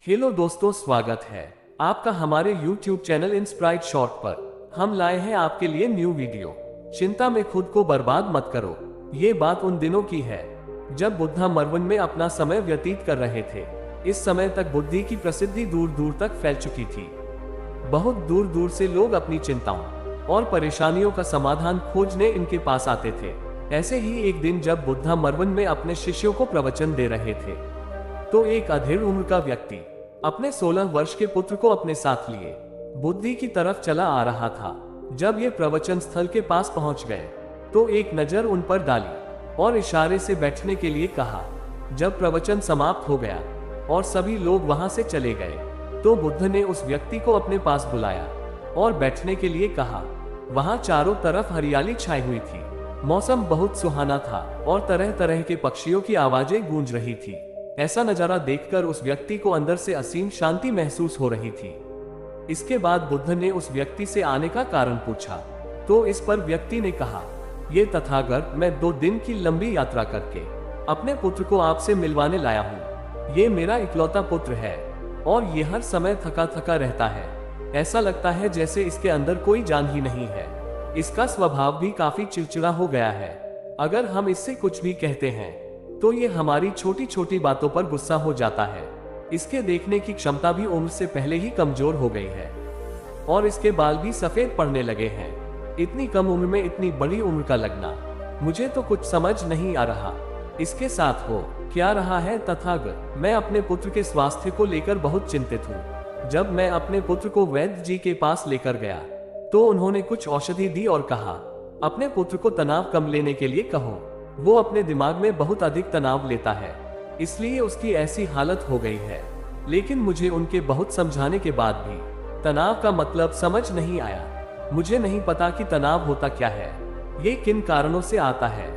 Hello दोस्तों, स्वागत है आपका हमारे YouTube चैनल इंस्प्राइट शॉर्ट पर। हम लाए हैं आपके लिए न्यू वीडियो। चिंता में खुद को बर्बाद मत करो। ये बात उन दिनों की है जब बुद्धा मरुवन में अपना समय व्यतीत कर रहे थे। इस समय तक बुद्धि की प्रसिद्धि दूर दूर तक फैल चुकी थी। बहुत दूर दूर से लोग अपनी चिंताओं और परेशानियों का समाधान खोजने इनके पास आते थे। ऐसे ही एक दिन जब बुद्धा मरुवन में अपने शिष्यों को प्रवचन दे रहे थे तो एक अधेड़ उम्र का व्यक्ति अपने 16 वर्ष के पुत्र को अपने साथ लिए बुद्धि की तरफ चला आ रहा था। जब ये प्रवचन स्थल के पास पहुंच गए तो एक नजर उन पर डाली और इशारे से बैठने के लिए कहा। जब प्रवचन समाप्त हो गया और सभी लोग वहां से चले गए तो बुद्ध ने उस व्यक्ति को अपने पास बुलाया और बैठने के लिए कहा। वहां चारों तरफ हरियाली छाई हुई थी। मौसम बहुत सुहाना था और तरह तरह के पक्षियों की आवाजें गूंज रही थी। ऐसा नजारा देखकर उस व्यक्ति को अंदर से असीम शांति महसूस हो रही थी। इसके बाद बुद्ध ने उस व्यक्ति से आने का कारण पूछा तो इस पर व्यक्ति ने कहा, ये तथागत, मैं 2 दिन की लंबी यात्रा करके अपने पुत्र को आपसे मिलवाने लाया हूँ। ये मेरा इकलौता पुत्र है और ये हर समय थका थका रहता है। ऐसा लगता है जैसे इसके अंदर कोई जान ही नहीं है। इसका स्वभाव भी काफी चिड़चिड़ा हो गया है। अगर हम इससे कुछ भी कहते हैं तो ये हमारी छोटी छोटी बातों पर गुस्सा हो जाता है। इसके देखने की क्षमता भी उम्र से पहले ही कमजोर हो गई है और इसके बाल भी सफेद पड़ने लगे हैं। इतनी कम उम्र में इतनी बड़ी उम्र का लगना, मुझे तो कुछ समझ नहीं आ रहा। इसके साथ हो क्या रहा है तथागत? मैं अपने पुत्र के स्वास्थ्य को लेकर बहुत चिंतित हूँ। जब मैं अपने पुत्र को वैद्य जी के पास लेकर गया तो उन्होंने कुछ औषधि दी और कहा, अपने पुत्र को तनाव कम लेने के लिए कहो। वो अपने दिमाग में बहुत अधिक तनाव लेता है, इसलिए उसकी ऐसी हालत हो गई है। लेकिन मुझे उनके बहुत समझाने के बाद भी तनाव का मतलब समझ नहीं आया। मुझे नहीं पता कि तनाव होता क्या है, ये किन कारणों से आता है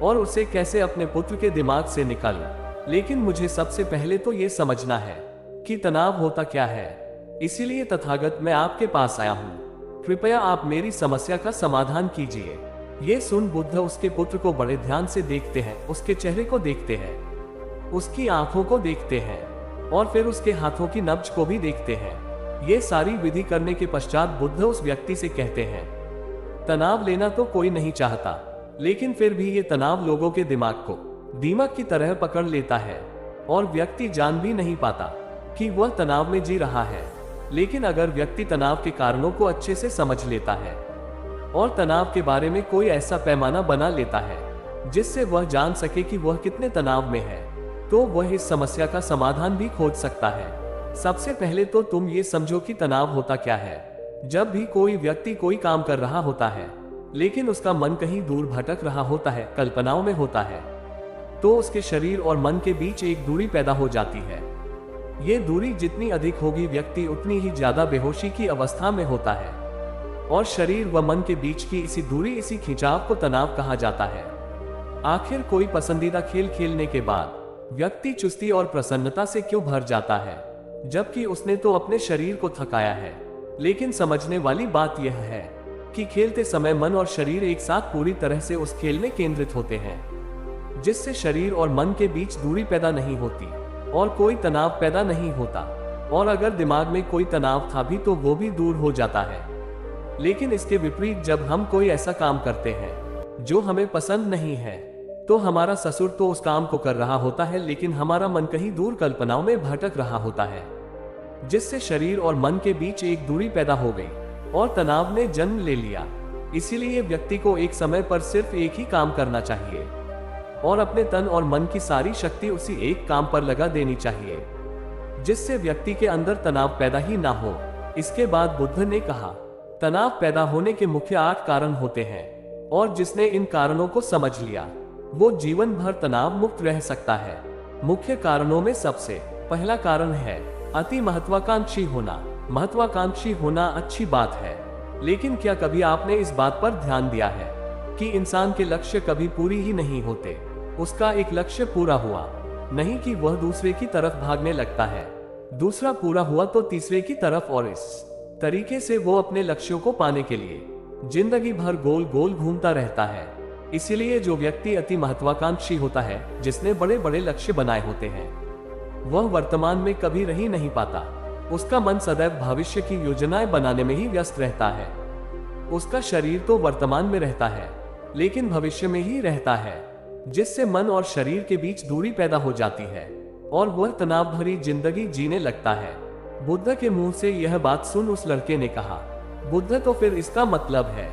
और उसे कैसे अपने पुत्र के दिमाग से निकालूं। लेकिन मुझे सबसे पहले तो ये समझना है कि तनाव होता क्या है। इसीलिए तथागत, मैं आपके पास आया हूँ। कृपया आप मेरी समस्या का समाधान कीजिए। ये सुन बुद्ध उसके पुत्र को बड़े ध्यान से देखते हैं, उसके चेहरे को देखते हैं, उसकी आंखों को देखते हैं और फिर उसके हाथों की नब्ज को भी देखते हैं। ये सारी विधि करने के पश्चात बुद्ध उस व्यक्ति से कहते हैं, तनाव लेना तो कोई नहीं चाहता, लेकिन फिर भी ये तनाव लोगों के दिमाग को दीमक की तरह पकड़ लेता है और व्यक्ति जान भी नहीं पाता कि वह तनाव में जी रहा है। लेकिन अगर व्यक्ति तनाव के कारणों को अच्छे से समझ लेता है और तनाव के बारे में कोई ऐसा पैमाना बना लेता है जिससे वह जान सके कि वह कितने तनाव में है, तो वह इस समस्या का समाधान भी खोज सकता है। सबसे पहले तो तुम ये समझो कि तनाव होता क्या है। जब भी कोई व्यक्ति कोई काम कर रहा होता है लेकिन उसका मन कहीं दूर भटक रहा होता है, कल्पनाओं में होता है, तो उसके शरीर और मन के बीच एक दूरी पैदा हो जाती है। ये दूरी जितनी अधिक होगी, व्यक्ति उतनी ही ज्यादा बेहोशी की अवस्था में होता है और शरीर व मन के बीच की इसी दूरी, इसी खिंचाव को तनाव कहा जाता है। आखिर कोई पसंदीदा खेल खेलने के बाद व्यक्ति चुस्ती और प्रसन्नता से क्यों भर जाता है, जबकि उसने तो अपने शरीर को थकाया है। लेकिन समझने वाली बात यह है कि खेलते समय मन और शरीर एक साथ पूरी तरह से उस खेल में केंद्रित होते हैं, जिससे शरीर और मन के बीच दूरी पैदा नहीं होती और कोई तनाव पैदा नहीं होता। और अगर दिमाग में कोई तनाव था भी तो वो भी दूर हो जाता है। लेकिन इसके विपरीत जब हम कोई ऐसा काम करते हैं जो हमें पसंद नहीं है तो हमारा ससुर तो उस काम को कर रहा होता है, लेकिन हमारा मन कहीं दूर कल्पनाओं में भटक रहा होता है, जिससे शरीर और मन के बीच एक दूरी पैदा हो गई और तनाव ने जन्म ले लिया। इसीलिए व्यक्ति को एक समय पर सिर्फ एक ही काम करना चाहिए और अपने तन और मन की सारी शक्ति उसी एक काम पर लगा देनी चाहिए, जिससे व्यक्ति के अंदर तनाव पैदा ही ना हो। इसके बाद बुद्ध ने कहा, तनाव पैदा होने के मुख्य 8 कारण होते हैं और जिसने इन कारणों को समझ लिया वो जीवन भर तनाव मुक्त रह सकता है। मुख्य कारणों में सबसे पहला कारण है अति महत्वाकांक्षी होना। महत्वाकांक्षी होना अच्छी बात है, लेकिन क्या कभी आपने इस बात पर ध्यान दिया है कि इंसान के लक्ष्य कभी पूरी ही नहीं होते। उसका एक लक्ष्य पूरा हुआ नहीं कि वह दूसरे की तरफ भागने लगता है, दूसरा पूरा हुआ तो तीसरे की तरफ, और इस तरीके से वो अपने लक्ष्यों को पाने के लिए जिंदगी भर गोल गोल घूमता रहता है। इसीलिए जो व्यक्ति अति महत्वाकांक्षी होता है, जिसने बड़े बड़े लक्ष्य बनाए होते हैं, वह वर्तमान में कभी रह नहीं पाता। उसका मन सदैव भविष्य की योजनाएं बनाने में ही व्यस्त रहता है। उसका शरीर तो वर्तमान में रहता है, लेकिन भविष्य में ही रहता है, जिससे मन और शरीर के बीच दूरी पैदा हो जाती है और वह तनाव भरी जिंदगी जीने लगता है। बुद्ध के मुंह से यह बात सुन उस लड़के ने कहा, बुद्ध, तो फिर इसका मतलब है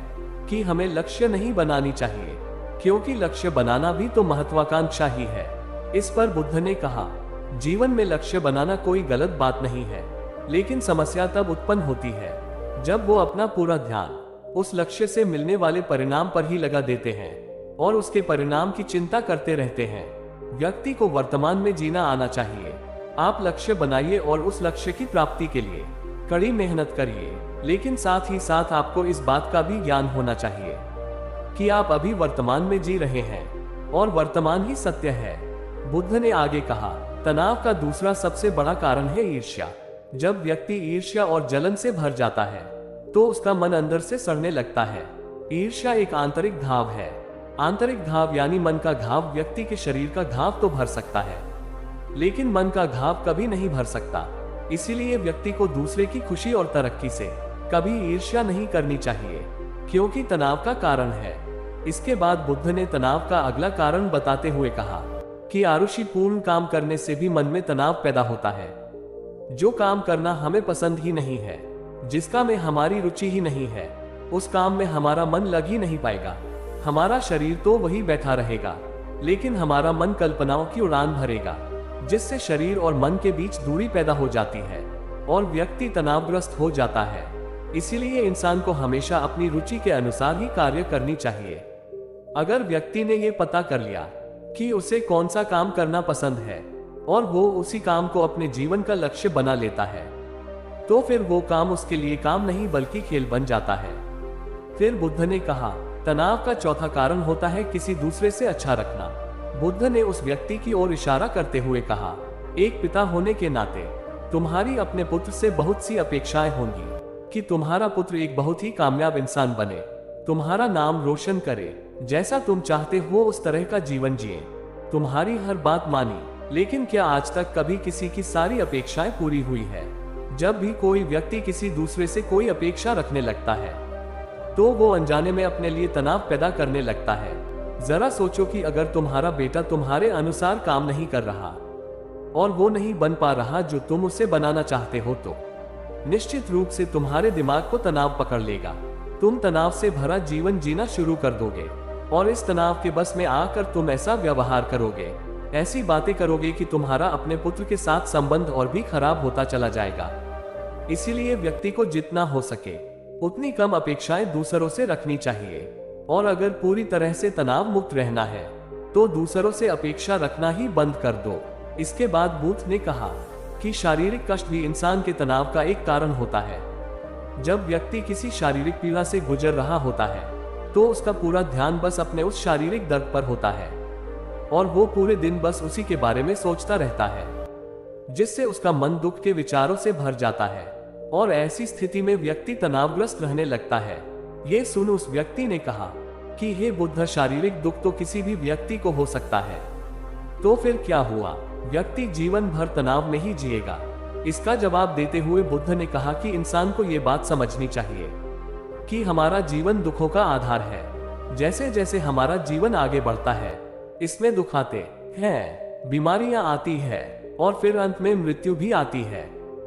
कि हमें लक्ष्य नहीं बनानी चाहिए, क्योंकि लक्ष्य बनाना भी तो महत्वाकांक्षा ही है। इस पर बुद्ध ने कहा, जीवन में लक्ष्य बनाना कोई गलत बात नहीं है, लेकिन समस्या तब उत्पन्न होती है जब वो अपना पूरा ध्यान उस लक्ष्य से मिलने वाले परिणाम पर ही लगा देते हैं और उसके परिणाम की चिंता करते रहते हैं। व्यक्ति को वर्तमान में जीना आना चाहिए। आप लक्ष्य बनाइए और उस लक्ष्य की प्राप्ति के लिए कड़ी मेहनत करिए, लेकिन साथ ही साथ आपको इस बात का भी ज्ञान होना चाहिए कि आप अभी वर्तमान में जी रहे हैं और वर्तमान ही सत्य है। बुद्ध ने आगे कहा, तनाव का दूसरा सबसे बड़ा कारण है ईर्ष्या। जब व्यक्ति ईर्ष्या और जलन से भर जाता है तो उसका मन अंदर से सड़ने लगता है। ईर्ष्या एक आंतरिक घाव है। आंतरिक घाव यानी मन का घाव व्यक्ति के शरीर का घाव तो भर सकता है, लेकिन मन का घाव कभी नहीं भर सकता। इसीलिए व्यक्ति को दूसरे की खुशी और तरक्की से कभी ईर्ष्या नहीं करनी चाहिए, क्योंकि तनाव का कारण है। इसके बाद बुद्ध ने तनाव का अगला कारण बताते हुए कहा कि आरुषिपूर्ण काम करने से भी मन में तनाव पैदा होता है। जो काम करना हमें पसंद ही नहीं है, जिसका में हमारी रुचि ही नहीं है, उस काम में हमारा मन लग ही नहीं पाएगा। हमारा शरीर तो वही बैठा रहेगा, लेकिन हमारा मन कल्पनाओं की उड़ान भरेगा, जिससे शरीर और मन के बीच दूरी पैदा हो जाती है और व्यक्ति तनावग्रस्त हो जाता है। इसीलिए इंसान को हमेशा अपनी रुचि के अनुसार ही कार्य करनी चाहिए। अगर व्यक्ति ने ये पता कर लिया कि उसे कौन सा काम करना पसंद है और वो उसी काम को अपने जीवन का लक्ष्य बना लेता है, तो फिर वो काम उसके लिए काम नहीं बल्कि खेल बन जाता है। फिर बुद्ध ने कहा, तनाव का चौथा कारण होता है किसी दूसरे से अच्छा रखना। बुद्ध ने उस व्यक्ति की ओर इशारा करते हुए कहा, एक पिता होने के नाते तुम्हारी अपने पुत्र से बहुत सी अपेक्षाएं होंगी कि तुम्हारा पुत्र एक बहुत ही कामयाब इंसान बने, तुम्हारा नाम रोशन करे, जैसा तुम चाहते हो उस तरह का जीवन जिए, तुम्हारी हर बात मानी। लेकिन क्या आज तक कभी किसी की सारी अपेक्षाएं पूरी हुई है? जब भी कोई व्यक्ति किसी दूसरे से कोई अपेक्षा रखने लगता है तो वो अनजाने में अपने लिए तनाव पैदा करने लगता है। जरा सोचो कि अगर तुम्हारा बेटा तुम्हारे अनुसार काम नहीं कर रहा और वो नहीं बन पा रहा जो तुम उसे बनाना चाहते हो, तो निश्चित रूप से तुम्हारे दिमाग को तनाव पकड़ लेगा। तुम तनाव से भरा जीवन जीना शुरू कर दोगे और इस तनाव के बस में आकर तुम ऐसा व्यवहार करोगे, ऐसी बातें करोगे कि तुम्हारा अपने पुत्र के साथ संबंध और भी खराब होता चला जाएगा। इसीलिए व्यक्ति को जितना हो सके उतनी कम अपेक्षाएं दूसरों से रखनी चाहिए, और अगर पूरी तरह से तनाव मुक्त रहना है तो दूसरों से अपेक्षा रखना ही बंद कर दो। इसके बाद बुद्ध ने कहा कि शारीरिक कष्ट भी इंसान के तनाव का एक कारण होता है। जब व्यक्ति किसी शारीरिक पीड़ा से गुजर रहा होता है तो उसका पूरा ध्यान बस अपने उस शारीरिक दर्द पर होता है और वो पूरे दिन बस उसी के बारे में सोचता रहता है, जिससे उसका मन दुख के विचारों से भर जाता है और ऐसी स्थिति में व्यक्ति तनावग्रस्त रहने लगता है। ये सुन उस व्यक्ति ने कहा कि हे बुद्ध, शारीरिक दुख तो किसी भी व्यक्ति को हो सकता है, तो फिर क्या हुआ? व्यक्ति जीवन भर तनाव में ही जिएगा। इसका जवाब देते हुए बुद्ध ने कहा कि इंसान को ये बात समझनी चाहिए कि हमारा जीवन दुखों का आधार है। जैसे जैसे हमारा जीवन आगे बढ़ता है, इसमें दुख आते हैं, बीमारियां आती है और फिर अंत में मृत्यु भी आती है।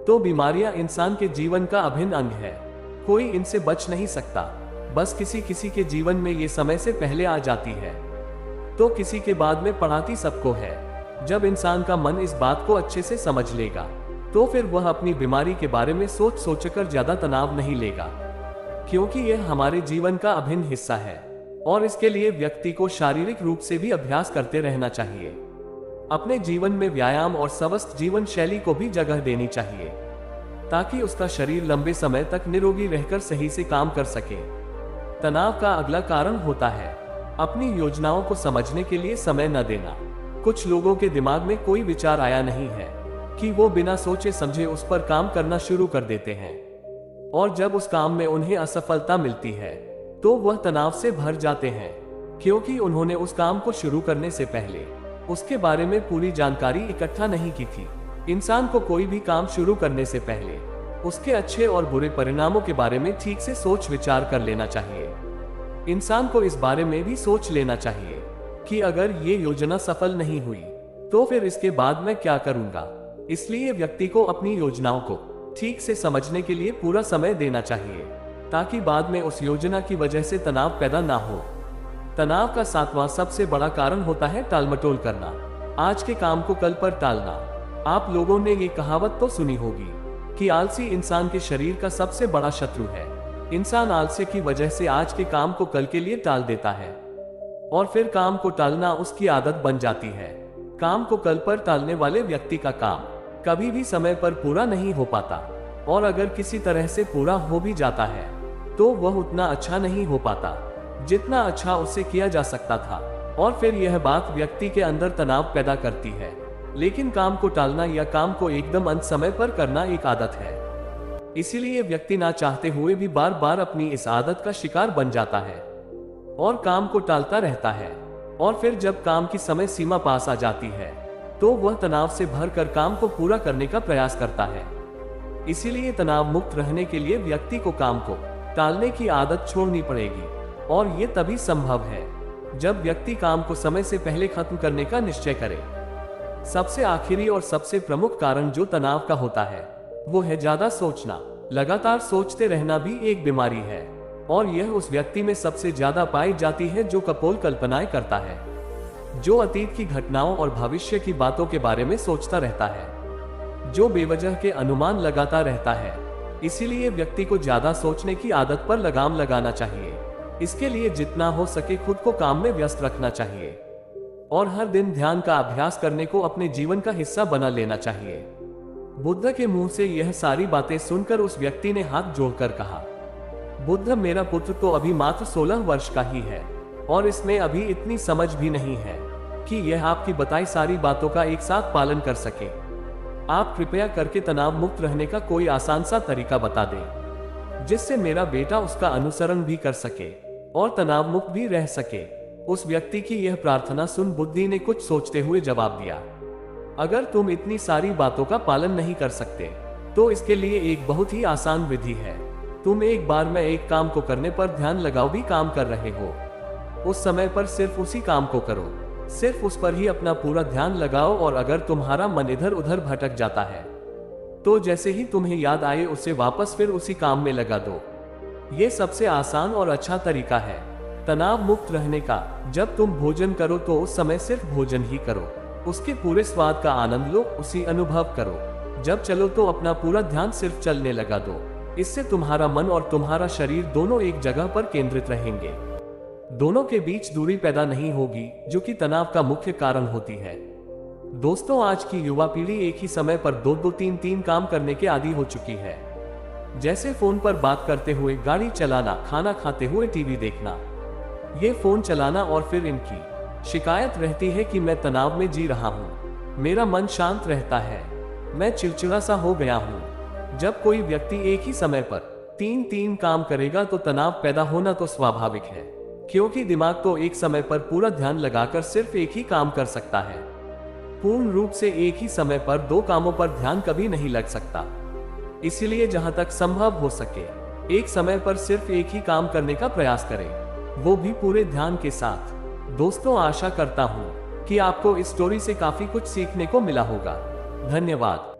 तो बीमारियां इंसान के जीवन का अभिन्न अंग है, कोई इनसे बच नहीं सकता। बस किसी किसी के जीवन में ये समय से पहले आ जाती है तो किसी के बाद में पढ़ाती सबको है। जब इंसान का मन इस बात को अच्छे से समझ लेगा तो फिर वह अपनी बीमारी के बारे में सोच सोचकर ज्यादा तनाव नहीं लेगा, क्योंकि यह हमारे जीवन का अभिन्न हिस्सा है और इसके लिए व्यक्ति को शारीरिक रूप से भी अभ्यास करते रहना चाहिए। अपने जीवन में व्यायाम और स्वस्थ जीवन शैली को भी जगह देनी चाहिए ताकि उसका शरीर लंबे समय तक निरोगी रहकर सही से काम कर सके। तनाव का अगला कारण होता है अपनी योजनाओं को समझने के लिए समय न देना। कुछ लोगों के दिमाग में कोई विचार आया नहीं है कि वो बिना सोचे समझे उस पर काम करना शुरू कर देते हैं, और जब उस काम में उन्हें असफलता मिलती है तो वह तनाव से भर जाते हैं, क्योंकि उन्होंने उस काम को शुरू करने से पहले उसके बारे में पूरी जानकारी इकट्ठा नहीं की थी। इंसान को कोई भी काम शुरू करने से पहले उसके अच्छे और बुरे परिणामों के बारे में ठीक से सोच विचार कर लेना चाहिए। इंसान को इस बारे में भी सोच लेना चाहिए कि अगर ये योजना सफल नहीं हुई तो फिर इसके बाद मैं क्या करूंगा। इसलिए व्यक्ति को अपनी योजनाओं को ठीक से समझने के लिए पूरा समय देना चाहिए, ताकि बाद में उस योजना की वजह से तनाव पैदा ना हो। तनाव का 7वां सबसे बड़ा कारण होता है टालमटोल करना, आज के काम को कल पर टालना। आप लोगों ने ये कहावत तो सुनी होगी कि आलसी इंसान के शरीर का सबसे बड़ा शत्रु है। इंसान आलस्य की वजह से आज के काम को कल के लिए टाल देता है और फिर काम को टालना उसकी आदत बन जाती है। काम को कल पर टालने वाले व्यक्ति का काम कभी भी समय पर पूरा नहीं हो पाता, और अगर किसी तरह से पूरा हो भी जाता है तो वह उतना अच्छा नहीं हो पाता जितना अच्छा उससे किया जा सकता था, और फिर यह बात व्यक्ति के अंदर तनाव पैदा करती है। लेकिन काम को टालना या काम को एकदम अंत समय पर करना एक आदत है, इसीलिए व्यक्ति ना चाहते हुए भी बार बार अपनी इस आदत का शिकार बन जाता है और काम को टालता रहता है। और फिर जब काम की समय सीमा पास आ जाती है तो वह तनाव से भरकर काम को पूरा करने का प्रयास करता है। इसीलिए तनाव मुक्त रहने के लिए व्यक्ति को काम को टालने की आदत छोड़नी पड़ेगी, और ये तभी संभव है जब व्यक्ति काम को समय से पहले खत्म करने का निश्चय करे। सबसे आखिरी और सबसे प्रमुख कारण जो तनाव का होता है वो है ज्यादा सोचना। लगातार सोचते रहना भी एक बीमारी है, और यह उस व्यक्ति में सबसे ज्यादा पाई जाती है जो कपोल कल्पनाएं करता है, जो अतीत की घटनाओं और भविष्य की बातों के बारे में सोचता रहता है, जो बेवजह के अनुमान लगाता रहता है। इसीलिए व्यक्ति को ज्यादा सोचने की आदत पर लगाम लगाना चाहिए। इसके लिए जितना हो सके खुद को काम में व्यस्त रखना चाहिए और हर दिन ध्यान का अभ्यास करने को अपने जीवन का हिस्सा बना लेना चाहिए। बुद्ध के मुंह से यह सारी बातें सुनकर उस व्यक्ति ने हाथ जोड़कर कहा, बुद्ध, मेरा पुत्र तो अभी मात्र 16 वर्ष का ही है और इसमें अभी इतनी समझ भी नहीं है कि यह आपकी बताई सारी बातों का एक साथ पालन कर सके। आप कृपया करके तनाव मुक्त रहने का कोई आसान सा तरीका बता दें जिससे मेरा बेटा उसका अनुसरण भी कर सके और तनाव मुक्त भी रह सके। उस व्यक्ति की यह प्रार्थना सुन बुद्धि ने कुछ सोचते हुए जवाब दिया, अगर तुम इतनी सारी बातों का पालन नहीं कर सकते तो इसके लिए एक बहुत ही आसान विधि है। तुम एक बार में एक काम को करने पर ध्यान लगाओ। भी काम कर रहे हो उस समय पर सिर्फ उसी काम को करो, सिर्फ उस पर ही अपना पूरा ध्यान लगाओ, और अगर तुम्हारा मन इधर उधर भटक जाता है तो जैसे ही तुम्हें याद आए उसे वापस फिर उसी काम में लगा दो। ये सबसे आसान और अच्छा तरीका है तनाव मुक्त रहने का। जब तुम भोजन करो तो उस समय सिर्फ भोजन ही करो, उसके पूरे स्वाद का आनंद लो, उसी अनुभव करो। जब चलो तो अपना पूरा ध्यान सिर्फ चलने लगा दो। इससे तुम्हारा मन और तुम्हारा शरीर दोनों एक जगह पर केंद्रित रहेंगे। दोनों के बीच दूरी पैदा नहीं होगी जो कि तनाव का मुख्य कारण होती है। दोस्तों, आज की युवा पीढ़ी एक ही समय पर दो दो तीन तीन काम करने के आदी हो चुकी है, जैसे फोन पर बात करते हुए गाड़ी चलाना, खाना खाते हुए टीवी देखना, ये फोन चलाना, और फिर इनकी शिकायत रहती है कि मैं तनाव में जी रहा हूँ, मेरा मन शांत रहता है, मैं चिड़चिड़ा सा हो गया हूँ। जब कोई व्यक्ति एक ही समय पर तीन तीन काम करेगा तो तनाव पैदा होना तो स्वाभाविक है, क्योंकि दिमाग तो एक समय पर पूरा ध्यान लगाकर सिर्फ एक ही काम कर सकता है। पूर्ण रूप से एक ही समय पर दो कामों पर ध्यान कभी नहीं लग सकता। इसीलिए जहां तक संभव हो सके एक समय पर सिर्फ एक ही काम करने का प्रयास करें, वो भी पूरे ध्यान के साथ। दोस्तों, आशा करता हूँ कि आपको इस स्टोरी से काफी कुछ सीखने को मिला होगा। धन्यवाद।